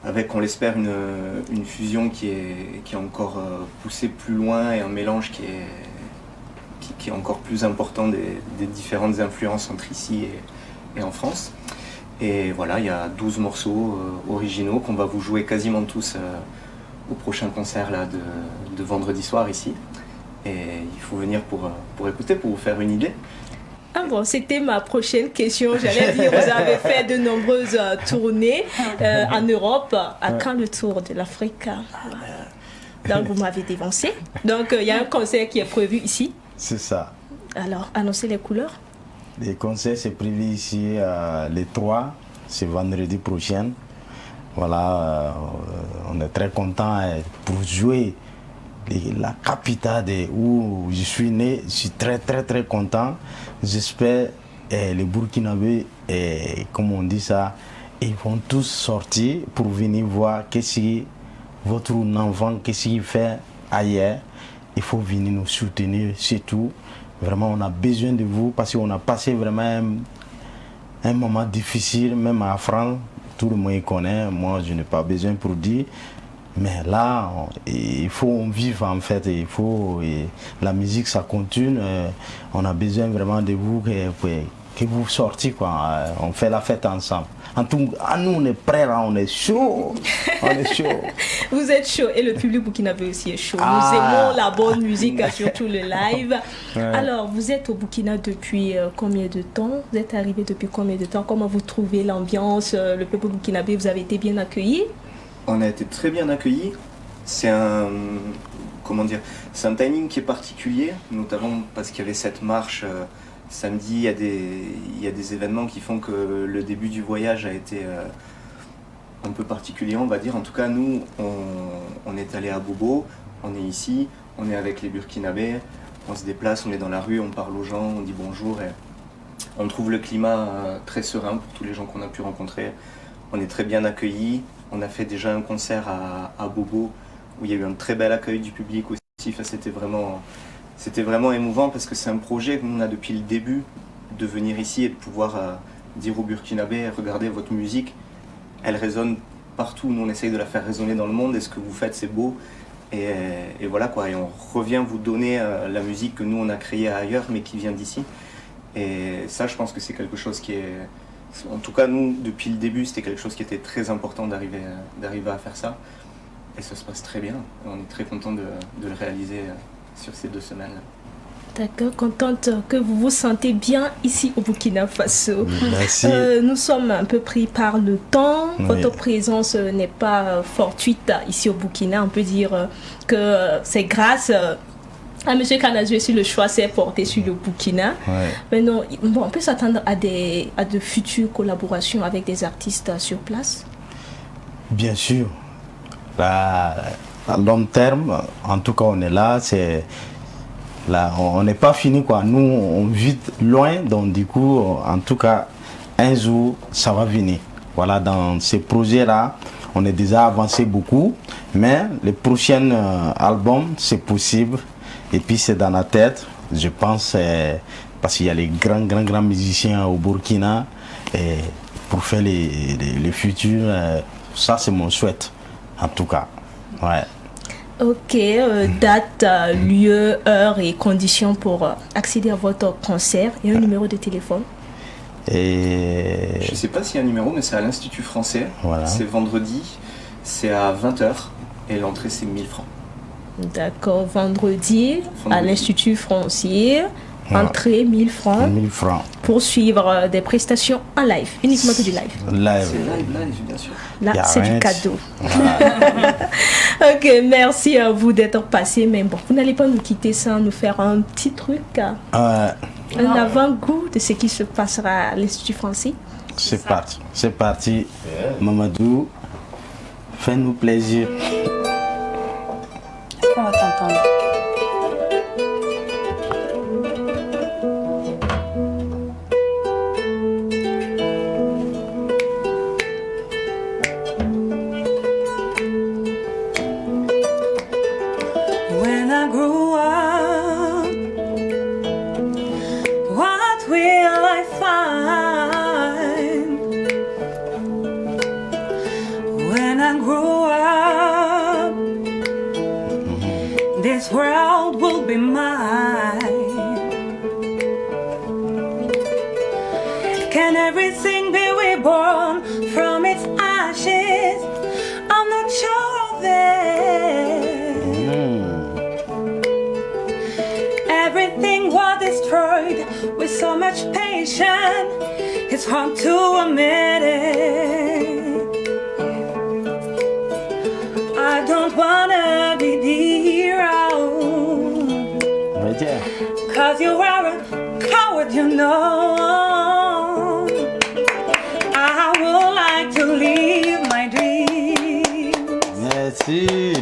avec on l'espère, une fusion qui est encore poussée plus loin et un mélange qui qui est encore plus important des différentes influences entre ici et en France. Et voilà, il y a 12 morceaux originaux qu'on va vous jouer quasiment tous au prochain concert là, de vendredi soir ici. Et il faut venir pour écouter, pour vous faire une idée. Ah bon, c'était ma prochaine question. J'allais dire, vous avez fait de nombreuses tournées en Europe. À quand le tour de l'Afrique? Donc, vous m'avez dévancé. Donc, il y a un concert qui est prévu ici. C'est ça. Alors, annoncez les couleurs. Les concerts, c'est prévu ici les 3, c'est vendredi prochain. Voilà, on est très content pour jouer la capitale où je suis né. Je suis très très très content. J'espère les Burkinabés, comme on dit ça, ils vont tous sortir pour venir voir qu'est-ce que votre enfant, qu'est-ce qu'il fait ailleurs. Il faut venir nous soutenir, c'est tout. Vraiment, on a besoin de vous parce qu'on a passé vraiment un moment difficile, même à France. Tout le monde connaît, moi je n'ai pas besoin pour dire. Mais là, il faut vivre en fait, la musique ça continue. On a besoin vraiment de vous, que vous sortiez quoi. On fait la fête ensemble. En tout cas, nous on est prêts là, on est chaud. On est chaud. Vous êtes chaud et le public burkinabé aussi est chaud. Nous aimons la bonne musique, surtout le live. Ouais. Alors, vous êtes au Burkina depuis combien de temps? Vous êtes arrivé depuis combien de temps? Comment vous trouvez l'ambiance, le peuple burkinabé? Vous avez été bien accueillis? On a été très bien accueillis. C'est un timing qui est particulier, notamment parce qu'il y avait cette marche samedi. Il y a des événements qui font que le début du voyage a été un peu particulier, on va dire. En tout cas, nous, on est allé à Bobo, on est ici, on est avec les Burkinabés, on se déplace, on est dans la rue, on parle aux gens, on dit bonjour et on trouve le climat très serein pour tous les gens qu'on a pu rencontrer. On est très bien accueillis. On a fait déjà un concert à Bobo où il y a eu un très bel accueil du public aussi. Enfin, c'était vraiment émouvant parce que c'est un projet qu'on a depuis le début de venir ici et de pouvoir dire aux Burkinabés, regardez votre musique, elle résonne partout. Nous on essaye de la faire résonner dans le monde et ce que vous faites c'est beau. Et voilà quoi, et on revient vous donner la musique que nous on a créée ailleurs mais qui vient d'ici. Et ça je pense que c'est quelque chose qui est... En tout cas, nous, depuis le début, c'était quelque chose qui était très important d'arriver à faire ça. Et ça se passe très bien. On est très content de le réaliser sur ces 2 semaines-là. D'accord, contente que vous vous sentez bien ici au Burkina Faso. Merci. Nous sommes un peu pris par le temps. Oui. Votre présence n'est pas fortuite ici au Burkina. On peut dire que c'est grâce... à M. Kanazoué, si le choix s'est porté sur le Burkina. Ouais. Mais non, on peut s'attendre à de futures collaborations avec des artistes sur place? Bien sûr. À long terme, en tout cas, on est là. Là, on n'est pas fini quoi. Nous, on vit loin, donc du coup, en tout cas, un jour, ça va venir. Voilà, dans ces projets-là, on est déjà avancé beaucoup, mais les prochains albums, c'est possible. Et puis c'est dans la tête, je pense, parce qu'il y a les grands musiciens au Burkina, et pour faire les futurs, ça c'est mon souhait, en tout cas. Ouais. Ok, date, lieu, heure et conditions pour accéder à votre concert et un numéro de téléphone. Je ne sais pas s'il y a un numéro, mais c'est à l'Institut français. Voilà. C'est vendredi, c'est à 20h et l'entrée c'est 1000 francs. D'accord, vendredi à l'Institut français, entrée 1000 francs. 1000 francs. Pour suivre des prestations en live, uniquement que du live. C'est live, bien sûr. Là, c'est du cadeau. Voilà. Ok, merci à vous d'être passé, mais bon, vous n'allez pas nous quitter sans nous faire un petit truc. Un avant-goût de ce qui se passera à l'Institut français. C'est parti. Mamadou, fais-nous plaisir. On va t'entendre. When I grow up, what will I find? When I grow up, this world will be mine. Can everything be reborn from its ashes? I'm not sure of it. Everything was destroyed with so much patience. It's hard to admit it. I don't wanna be the hero, cause you are a coward, you know. I would like to live my dreams. Merci.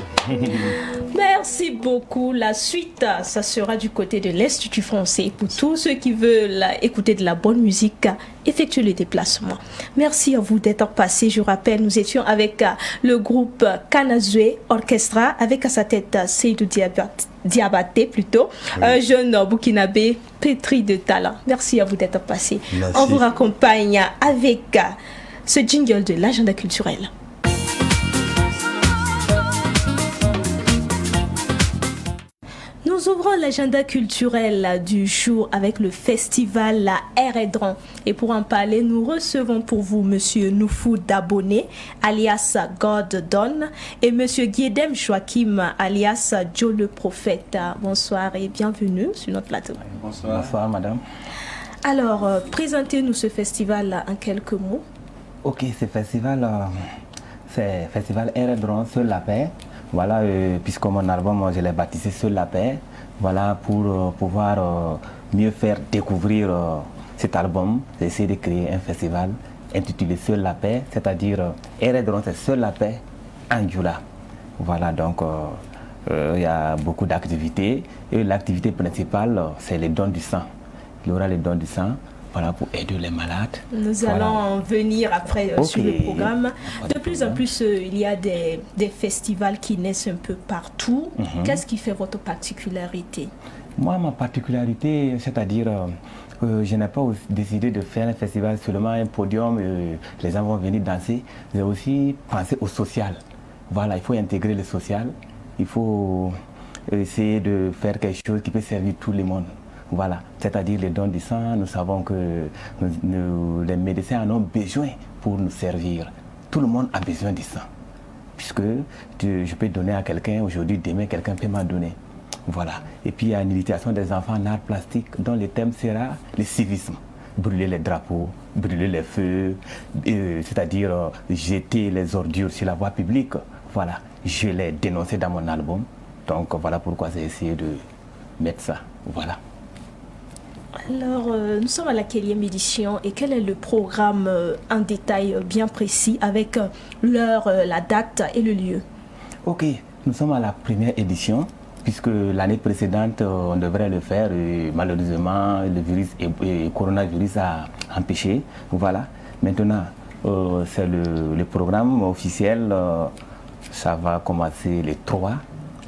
Merci beaucoup. La suite, ça sera du côté de l'Institut français. Pour tous ceux qui veulent écouter de la bonne musique, effectuez le déplacement. Merci à vous d'être passés. Je rappelle, nous étions avec le groupe Kanazoué Orchestra, avec à sa tête Seydou Diabaté plutôt, un jeune burkinabé pétri de talent. Merci à vous d'être passés. Merci. On vous raccompagne avec ce jingle de l'agenda culturel. Nous ouvrons l'agenda culturel du jour avec le festival La Eredron. Et pour en parler, nous recevons pour vous Monsieur Noufou Daboné, alias God Don, et Monsieur Guédem Joachim, alias Joe le Prophète. Bonsoir et bienvenue sur notre plateau. Bonsoir. Bonsoir, madame. Alors, présentez-nous ce festival en quelques mots. Ok, ce festival, c'est Festival Eredron sur la paix. Voilà, puisque mon album, je l'ai baptisé Sur la paix. Voilà, pour pouvoir mieux faire découvrir cet album, j'ai essayé de créer un festival intitulé Sur la paix, c'est-à-dire Eredron, c'est Sur la paix en Djoula. Voilà, donc il y a beaucoup d'activités. Et l'activité principale, c'est les dons du sang. Il y aura les dons du sang. Voilà, pour aider les malades. Nous allons venir après sur le programme. De plus en plus, il y a des festivals qui naissent un peu partout. Qu'est-ce qui fait votre particularité? Moi, ma particularité, c'est-à-dire, je n'ai pas décidé de faire un festival seulement un podium, les gens vont venir danser. J'ai aussi pensé au social. Voilà, il faut intégrer le social. Il faut essayer de faire quelque chose qui peut servir tout le monde. Voilà, c'est-à-dire les dons du sang, nous savons que les médecins en ont besoin pour nous servir. Tout le monde a besoin du sang. Puisque je peux donner à quelqu'un aujourd'hui, demain quelqu'un peut m'en donner. Voilà. Et puis il y a une invitation des enfants en art plastique dont le thème sera le civisme. Brûler les drapeaux, brûler les feux, c'est-à-dire jeter les ordures sur la voie publique. Voilà, je l'ai dénoncé dans mon album. Donc voilà pourquoi j'ai essayé de mettre ça. Voilà. Alors, nous sommes à la quatrième édition et quel est le programme en détail bien précis avec l'heure, la date et le lieu? Ok, nous sommes à la première édition puisque l'année précédente on devrait le faire et malheureusement le coronavirus a empêché. Voilà, maintenant c'est le programme officiel, ça va commencer le 3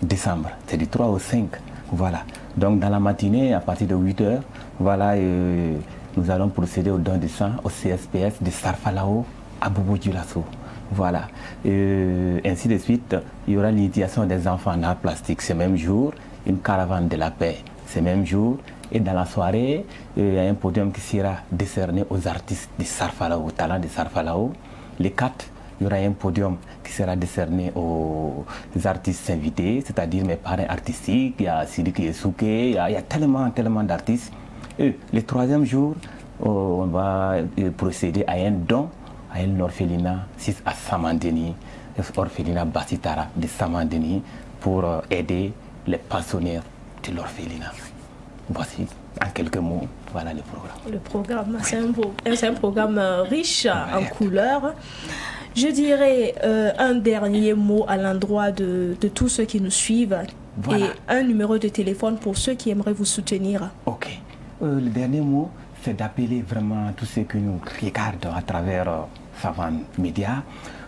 décembre, c'est du 3 au 5. Voilà, donc dans la matinée à partir de 8h, voilà, nous allons procéder au don de sang au CSPS de Sarfalao à Bobo Dioulasso. Voilà, ainsi de suite, il y aura l'initiation des enfants en art plastique ce même jour, une caravane de la paix ce même jour, et dans la soirée, il y a un podium qui sera décerné aux artistes de Sarfalao, aux talents de Sarfalao. Les 4, il y aura un podium qui sera décerné aux artistes invités, c'est-à-dire mes parrains artistiques, il y a Sidiki Esouke, il y a tellement d'artistes. Et le 3e jour, on va procéder à un don à une orphelinat à Samandeni, orphelinat Bassitara de Samandeni, pour aider les pensionnaires de l'orphelinat. Voici en quelques mots, voilà le programme. Le programme, c'est un programme riche en couleurs. Je dirais un dernier mot à l'endroit de tous ceux qui nous suivent, voilà, et un numéro de téléphone pour ceux qui aimeraient vous soutenir. Ok. Le dernier mot, c'est d'appeler vraiment tous ceux qui nous regardent à travers Savane Média,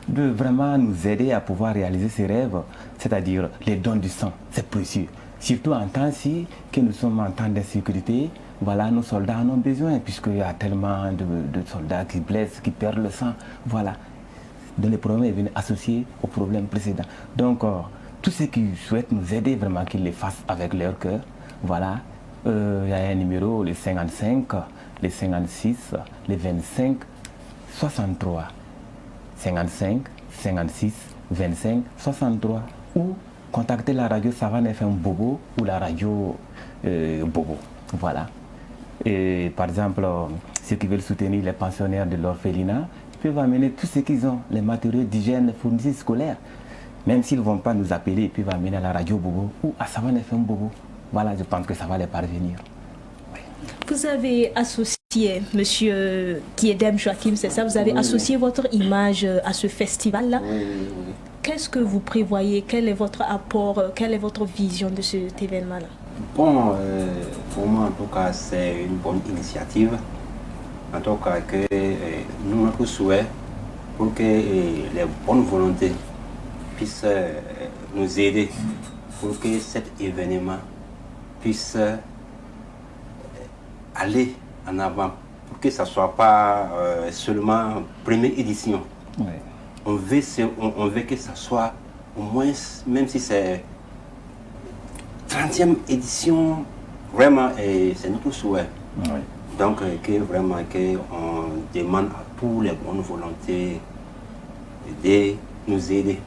de vraiment nous aider à pouvoir réaliser ces rêves, c'est-à-dire les dons du sang, c'est précieux. Surtout en temps-ci que nous sommes en temps d'insécurité, voilà, nos soldats en ont besoin, puisqu'il y a tellement de soldats qui blessent, qui perdent le sang, voilà. Donc le problème est venu associé au problème précédent. Donc tous ceux qui souhaitent nous aider, vraiment qu'ils le fassent avec leur cœur, voilà. Il y a un numéro, le 55 les 56, les 25, 63. 55, 56, 25, 63. Ou contacter la radio Savane FM Bobo ou la radio Bobo. Voilà. Et par exemple, ceux qui veulent soutenir les pensionnaires de l'orphelinat peuvent amener tout ce qu'ils ont, les matériaux d'hygiène, les fournitures scolaires. Même s'ils ne vont pas nous appeler, ils peuvent amener à la radio Bobo ou à Savane FM Bobo. Voilà, je pense que ça va les parvenir. Oui. Vous avez associé, monsieur Diedem Joachim, c'est ça? Vous avez associé votre image à ce festival-là. Oui. Qu'est-ce que vous prévoyez? Quel est votre apport? Quelle est votre vision de cet événement-là? Bon, pour moi, en tout cas, c'est une bonne initiative. En tout cas, que nous, notre souhait, pour que les bonnes volontés puissent nous aider, pour que cet événement puisse aller en avant, pour que ça ne soit pas seulement première édition. Oui. On veut que ça soit au moins, même si c'est 30e édition, vraiment, c'est notre souhait. Oui. Donc, on demande à tous les bonnes volontés de nous aider.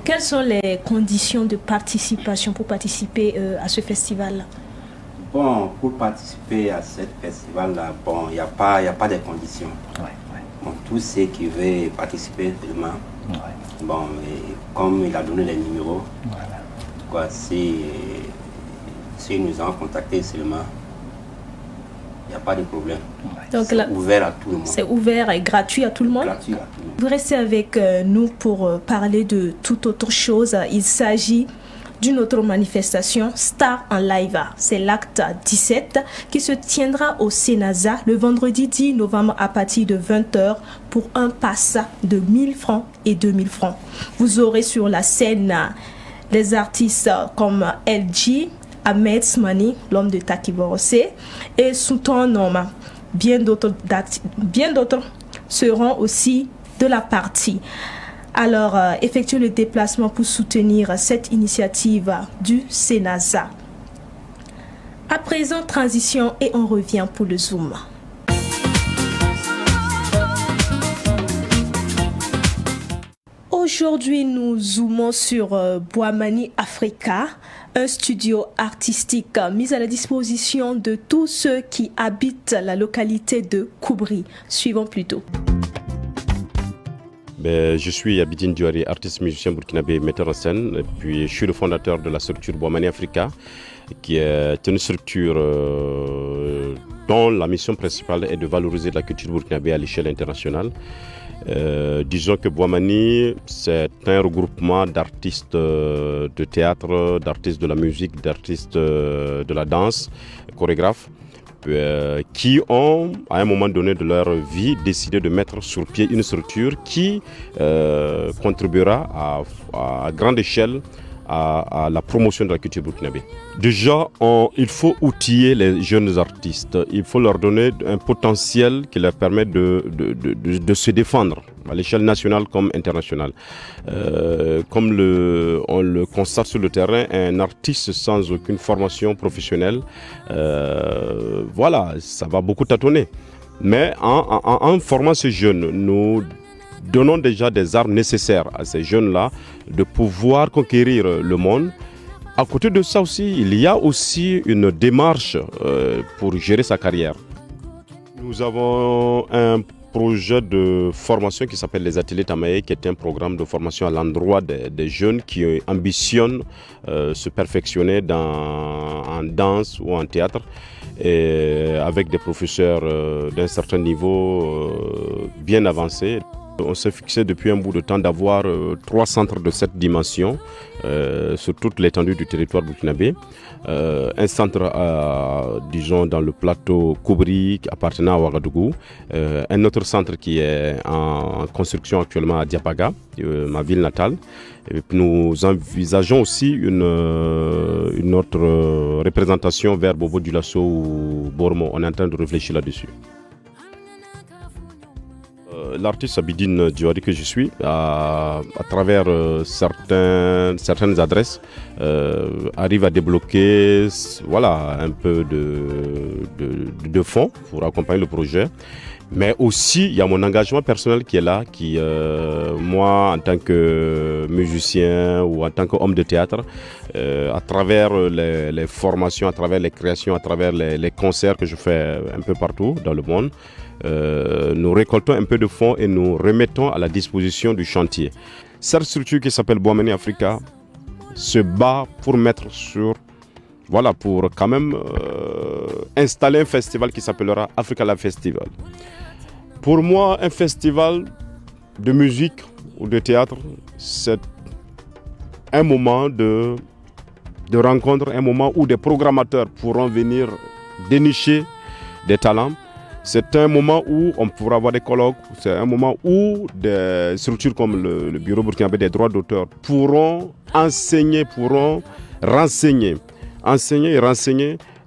Quelles sont les conditions de participation pour participer à ce festival-là? Bon, pour participer à ce festival-là, bon, il n'y a pas de conditions. Oui. Bon, tous ceux qui veulent participer seulement, bon, comme il a donné les numéros, quoi, si nous avons contacté seulement, il n'y a pas de problème. Donc c'est ouvert à tout le monde. C'est ouvert et gratuit à tout le monde. Gratuit à tout le monde. Vous restez avec nous pour parler de toute autre chose. Il s'agit d'une autre manifestation, Star en Live. C'est l'acte 17 qui se tiendra au Sénasa le vendredi 10 novembre à partir de 20h pour un pass de 1000 francs et 2000 francs. Vous aurez sur la scène des artistes comme LG, Ahmed Smani, l'homme de Takiborose, et Sultan Norma. Bien d'autres seront aussi de la partie. Alors, effectuez le déplacement pour soutenir cette initiative du Sénasa. À présent, transition et on revient pour le Zoom. Aujourd'hui, nous zoomons sur Boamani Africa, un studio artistique mis à la disposition de tous ceux qui habitent la localité de Koubri. Suivons plutôt. Je suis Abidine Diouari, artiste musicien burkinabé, metteur en scène. Et puis, je suis le fondateur de la structure Boamani Africa, qui est une structure dont la mission principale est de valoriser la culture burkinabé à l'échelle internationale. Disons que Boamani, c'est un regroupement d'artistes de théâtre, d'artistes de la musique, d'artistes de la danse, chorégraphes, qui ont, à un moment donné de leur vie, décidé de mettre sur pied une structure qui contribuera à grande échelle à la promotion de la culture burkinabé. Déjà, il faut outiller les jeunes artistes. Il faut leur donner un potentiel qui leur permet de se défendre à l'échelle nationale comme internationale. Comme on le constate sur le terrain, un artiste sans aucune formation professionnelle, voilà, ça va beaucoup tâtonner. Mais en formant ces jeunes, nous donnons déjà des armes nécessaires à ces jeunes-là de pouvoir conquérir le monde. À côté de ça aussi, il y a aussi une démarche pour gérer sa carrière. Nous avons un projet de formation qui s'appelle les Ateliers Tamaye, qui est un programme de formation à l'endroit des jeunes qui ambitionnent se perfectionner en danse ou en théâtre, et avec des professeurs d'un certain niveau bien avancés. On s'est fixé depuis un bout de temps d'avoir 3 centres de cette dimension sur toute l'étendue du territoire burkinabé. Un centre, disons, dans le plateau Koubri appartenant à Ouagadougou. Un autre centre qui est en construction actuellement à Diapaga, ma ville natale. Et nous envisageons aussi une autre représentation vers Bobo Dioulasso ou Bormo. On est en train de réfléchir là-dessus. L'artiste Abidine Diouari que je suis, à travers certaines adresses, arrive à débloquer un peu de fonds pour accompagner le projet. Mais aussi, il y a mon engagement personnel qui est là, moi, en tant que musicien ou en tant qu'homme de théâtre, à travers les formations, à travers les créations, à travers les concerts que je fais un peu partout dans le monde, nous récoltons un peu de fonds et nous remettons à la disposition du chantier. Cette structure qui s'appelle Boameni Africa se bat pour mettre pour quand même installer un festival qui s'appellera Africa Live Festival. Pour moi, un festival de musique ou de théâtre, c'est un moment de rencontre, un moment où des programmateurs pourront venir dénicher des talents. C'est un moment où on pourra avoir des colloques, c'est un moment où des structures comme le Bureau burkinabé des droits d'auteur pourront enseigner, pourront renseigner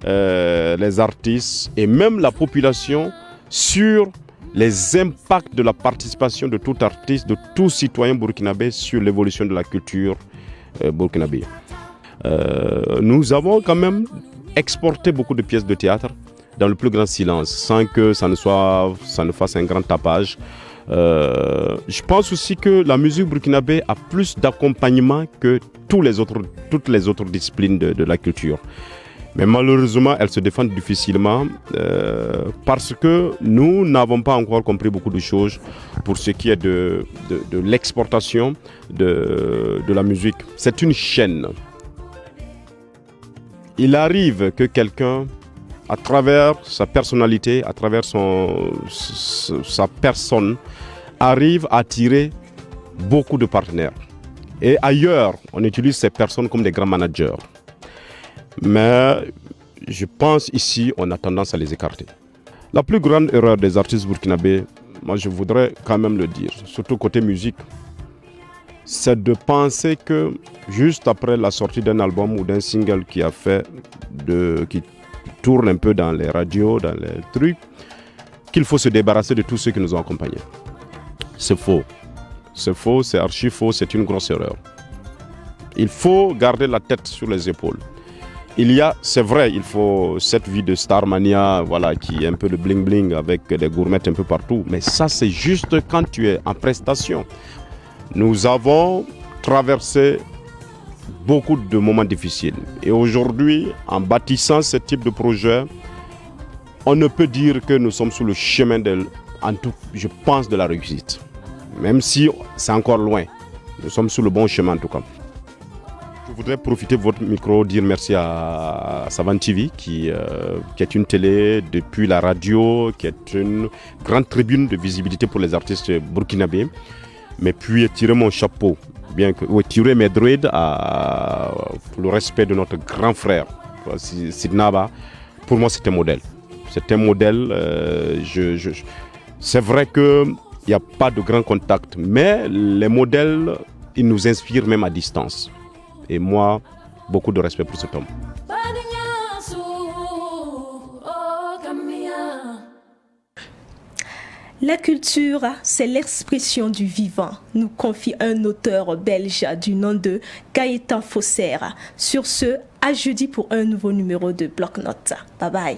les artistes et même la population sur les impacts de la participation de tout artiste, de tout citoyen burkinabé sur l'évolution de la culture burkinabé. Nous avons quand même exporté beaucoup de pièces de théâtre dans le plus grand silence, sans que ça ne fasse un grand tapage. Je pense aussi que la musique burkinabé a plus d'accompagnement que toutes les autres disciplines de la culture. Mais malheureusement, elles se défendent difficilement parce que nous n'avons pas encore compris beaucoup de choses pour ce qui est de l'exportation de la musique. C'est une chaîne. Il arrive que quelqu'un, à travers sa personnalité, à travers sa personne, arrive à attirer beaucoup de partenaires. Et ailleurs, on utilise ces personnes comme des grands managers. Mais je pense ici, on a tendance à les écarter. La plus grande erreur des artistes burkinabés, moi je voudrais quand même le dire, surtout côté musique, c'est de penser que juste après la sortie d'un album ou d'un single qui tourne un peu dans les radios, dans les trucs, qu'il faut se débarrasser de tous ceux qui nous ont accompagnés. C'est faux. C'est faux, c'est archi faux, c'est une grosse erreur. Il faut garder la tête sur les épaules. C'est vrai, il faut cette vie de Starmania, qui est un peu de bling-bling avec des gourmettes un peu partout. Mais ça, c'est juste quand tu es en prestation. Nous avons traversé beaucoup de moments difficiles. Et aujourd'hui, en bâtissant ce type de projet, on ne peut dire que nous sommes sur le chemin je pense, de la réussite. Même si c'est encore loin. Nous sommes sur le bon chemin en tout cas. Je voudrais profiter de votre micro, dire merci à Savane TV qui est une télé depuis la radio, qui est une grande tribune de visibilité pour les artistes burkinabés. Mais puis tirer mon chapeau, tirer mes dreads pour le respect de notre grand frère, Sidnaba. Pour moi, c'est un modèle. C'est un modèle. C'est vrai qu'il n'y a pas de grand contact, mais les modèles, ils nous inspirent même à distance. Et moi, beaucoup de respect pour cet homme. La culture, c'est l'expression du vivant, nous confie un auteur belge du nom de Gaëtan Fosser. Sur ce, à jeudi pour un nouveau numéro de Bloc-Notes. Bye bye.